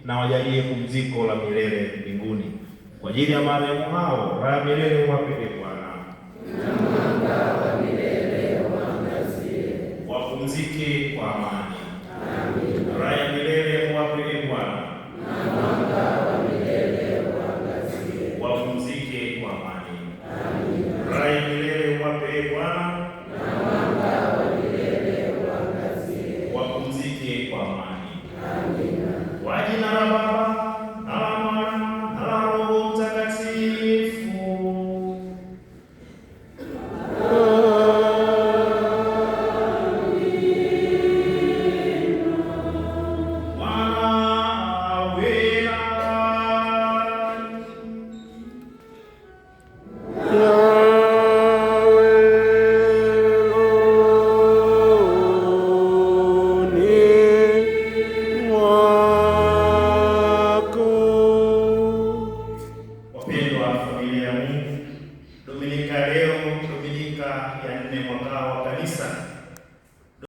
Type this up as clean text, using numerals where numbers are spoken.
na wajalie pumziko la milele mbinguni. Kwa ajili ya marehemu hao, raha milele uwape Bwana, na mwanga wa milele uangazie. Wapumzike kwa amani. Amina. Raha ya milele uwape Bwana, na mwanga wa milele uangazie. Wapumzike kwa amani. Amina. Raha ya milele uwape Bwana, na mwanga wa milele uangazie. Wapumzike kwa amani. Amina. Kwa jina la Baba na la Mwana na la Roho Mtakatifu. Dominika leo, Dominika ya 4 mwaka wa Kanisa,